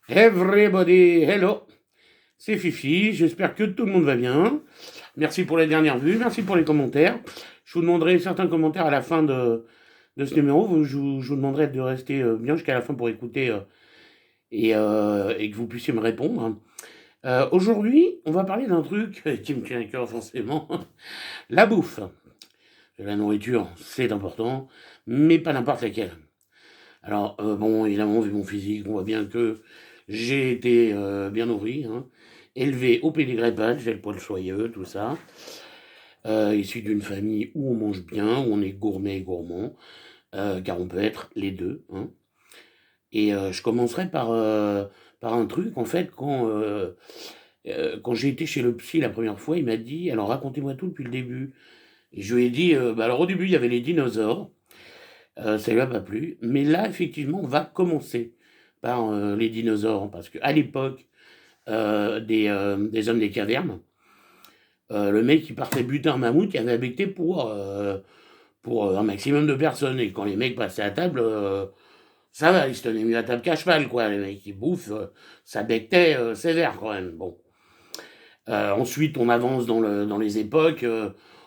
Everybody, hello, c'est Fifi, j'espère que tout le monde va bien. Merci pour les dernières vues, merci pour les commentaires. Je vous demanderai certains commentaires à la fin de ce numéro. Je vous demanderai de rester bien jusqu'à la fin pour écouter et que vous puissiez me répondre. Aujourd'hui, on va parler d'un truc qui me tient à cœur forcément, la bouffe. La nourriture, c'est important, mais pas n'importe laquelle. Alors, bon, évidemment, vu mon physique, on voit bien que j'ai été bien nourri, hein, élevé au pédigrépage, j'ai le poil soyeux, tout ça, issu d'une famille où on mange bien, où on est gourmet et gourmand, car on peut être les deux, hein. Et je commencerai par un truc, en fait, quand j'ai été chez le psy la première fois, il m'a dit, alors racontez-moi tout depuis le début. Et je lui ai dit, bah alors au début, il y avait les dinosaures. Ça lui a pas plu. Mais là, effectivement, on va commencer par les dinosaures, parce qu'à l'époque des hommes des cavernes, le mec qui partait buter un mammouth, il avait habité pour un maximum de personnes. Et quand les mecs passaient à table, ça va, ils se tenaient mieux à table qu'à cheval, quoi. Les mecs qui bouffent, ça bectait sévère quand même. Bon. Ensuite, on avance dans les époques,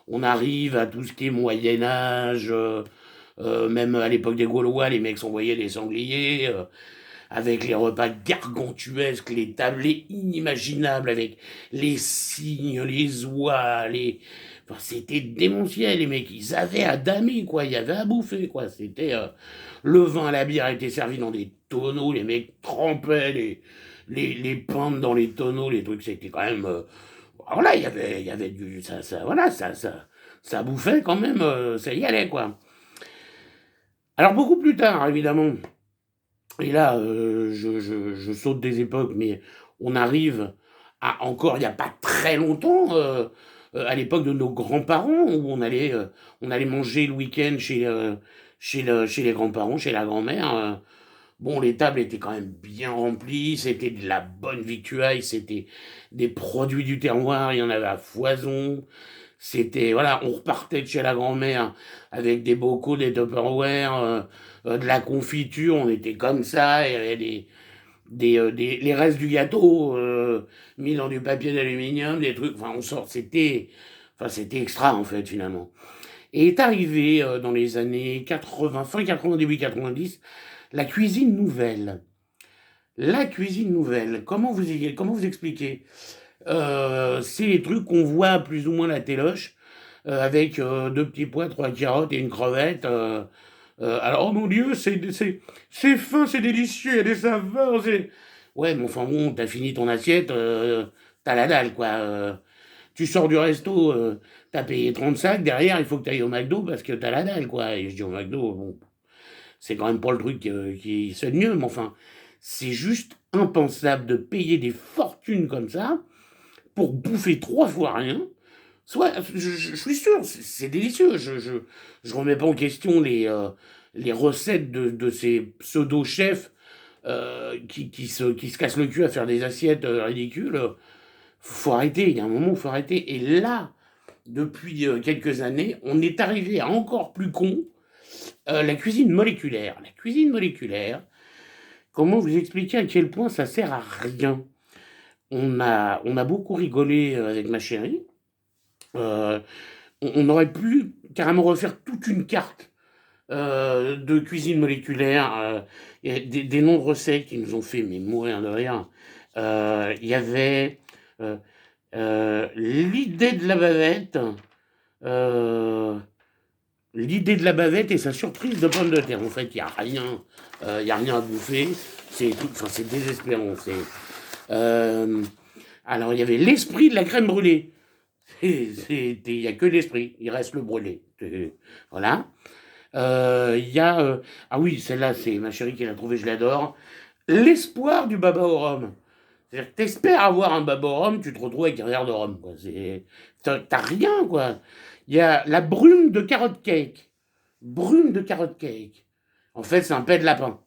on arrive à tout ce qui est Moyen-Âge. Même à l'époque des Gaulois, les mecs s'envoyaient des sangliers, avec les repas gargantuesques, les tablés inimaginables, avec les cygnes, les oies, Enfin, c'était démentiel, les mecs, ils avaient à damer, quoi, il y avait à bouffer, quoi. C'était... le vin à la bière était servi dans des tonneaux, les mecs trempaient les pintes dans les tonneaux, les trucs, c'était quand même... voilà, il y avait du... Voilà, ça bouffait quand même, ça y allait, quoi. Alors beaucoup plus tard, évidemment, et là, je saute des époques, mais on arrive à encore il n'y a pas très longtemps, à l'époque de nos grands-parents, où on allait manger le week-end chez les grands-parents, chez la grand-mère. Bon, les tables étaient quand même bien remplies, c'était de la bonne victuaille, c'était des produits du terroir, il y en avait à foison. C'était, voilà, on repartait de chez la grand-mère avec des bocaux, des Tupperware, de la confiture, on était comme ça, il y avait les restes du gâteau mis dans du papier d'aluminium, des trucs, enfin, c'était extra en fait finalement. Et est arrivé dans les années 80, fin 80, début 90, la cuisine nouvelle. La cuisine nouvelle, comment vous expliquer? C'est les trucs qu'on voit plus ou moins à la téloche, avec deux petits pois, trois carottes et une crevette. Alors, oh mon Dieu, c'est fin, c'est délicieux, il y a des saveurs. Ouais, mais enfin bon, t'as fini ton assiette, t'as la dalle, quoi. Tu sors du resto, t'as payé 35, derrière, il faut que t'ailles au McDo parce que t'as la dalle, quoi. Et je dis au McDo, bon, c'est quand même pas le truc qui sonne mieux, mais enfin, c'est juste impensable de payer des fortunes comme ça pour bouffer trois fois rien. Soit, je suis sûr, c'est délicieux. Je remets pas en question les recettes de ces pseudo-chefs qui se cassent le cul à faire des assiettes ridicules. Faut arrêter, il y a un moment où faut arrêter. Et là, depuis quelques années, on est arrivé à encore plus con, la cuisine moléculaire. La cuisine moléculaire, comment vous expliquer à quel point ça sert à rien? On a beaucoup rigolé avec ma chérie. Euh, on aurait pu carrément refaire toute une carte de cuisine moléculaire. Il y a des noms de recettes qui nous ont fait mais mourir de rire. Il y avait l'idée de la bavette, euh, l'idée de la bavette et sa surprise de pommes de terre. En fait, il y a rien à bouffer. Enfin, c'est désespérant. Alors, il y avait l'esprit de la crème brûlée. Il n'y a que l'esprit, il reste le brûlé. Voilà. Il y a. Ah oui, celle-là, c'est ma chérie qui l'a trouvée, je l'adore. L'espoir du baba au rhum. C'est-à-dire que t'espères avoir un baba au rhum, tu te retrouves avec un verre de rhum. Quoi. T'as rien, quoi. Il y a la brume de carotte cake. Brume de carotte cake. En fait, c'est un pet de lapin.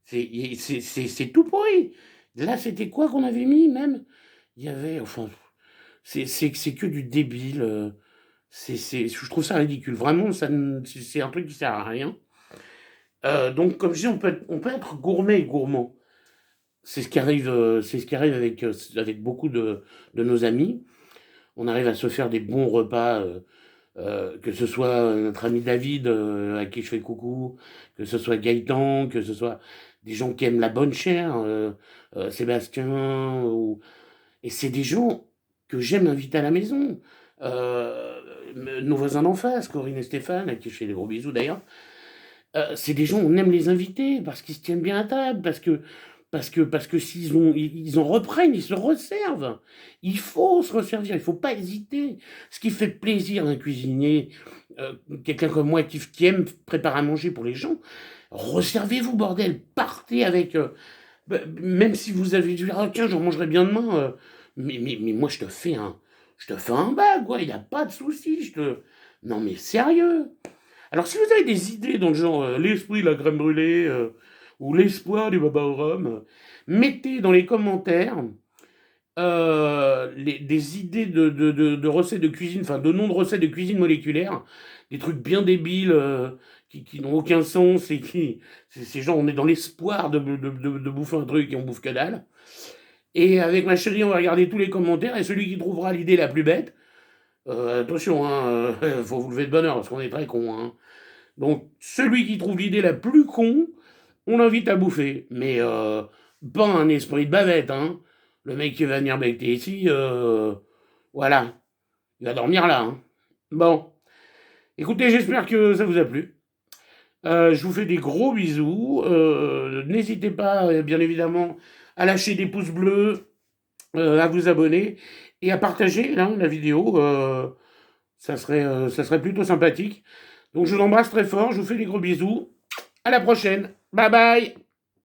C'est tout pourri. Là, c'était quoi qu'on avait mis, même? Il y avait. Enfin, c'est que du débile. Je trouve ça ridicule. Vraiment, c'est un truc qui sert à rien. Donc, comme je dis, on peut être gourmet et gourmand. c'est ce qui arrive avec beaucoup de nos amis. On arrive à se faire des bons repas, que ce soit notre ami David, à qui je fais coucou, que ce soit Gaëtan, que ce soit des gens qui aiment la bonne chair, Sébastien, et c'est des gens que j'aime inviter à la maison. Nos voisins d'en face, Corinne et Stéphane, à qui je fais des gros bisous d'ailleurs, c'est des gens, on aime les inviter parce qu'ils se tiennent bien à table, parce que ils en reprennent, ils se resservent. Il faut se resservir, il faut pas hésiter. Ce qui fait plaisir à un cuisinier, quelqu'un comme moi qui aime préparer à manger pour les gens, resservez-vous, bordel, partez avec. Même si vous avez dit, ah tiens, j'en mangerai bien demain, mais moi je te fais un bag, quoi, il n'y a pas de souci, Non mais sérieux. Alors, si vous avez des idées dans le genre l'esprit de la crème brûlée ou l'espoir du baba au rhum, mettez dans les commentaires des idées de recettes de cuisine, enfin de noms de recettes de cuisine moléculaire, des trucs bien débiles qui n'ont aucun sens et c'est genre on est dans l'espoir de bouffer un truc et on bouffe que dalle. Et avec ma chérie, on va regarder tous les commentaires et celui qui trouvera l'idée la plus bête, attention, hein, faut vous lever de bonne heure parce qu'on est très con, hein. Donc, celui qui trouve l'idée la plus con, on l'invite à bouffer. Mais pas un esprit de bavette, hein. Le mec qui va venir becter ici, voilà. Il va dormir là, hein. Bon. Écoutez, j'espère que ça vous a plu. Je vous fais des gros bisous. N'hésitez pas, bien évidemment, à lâcher des pouces bleus, à vous abonner et à partager là, la vidéo. Ça serait plutôt sympathique. Donc je vous embrasse très fort, je vous fais des gros bisous. À la prochaine. Bye bye.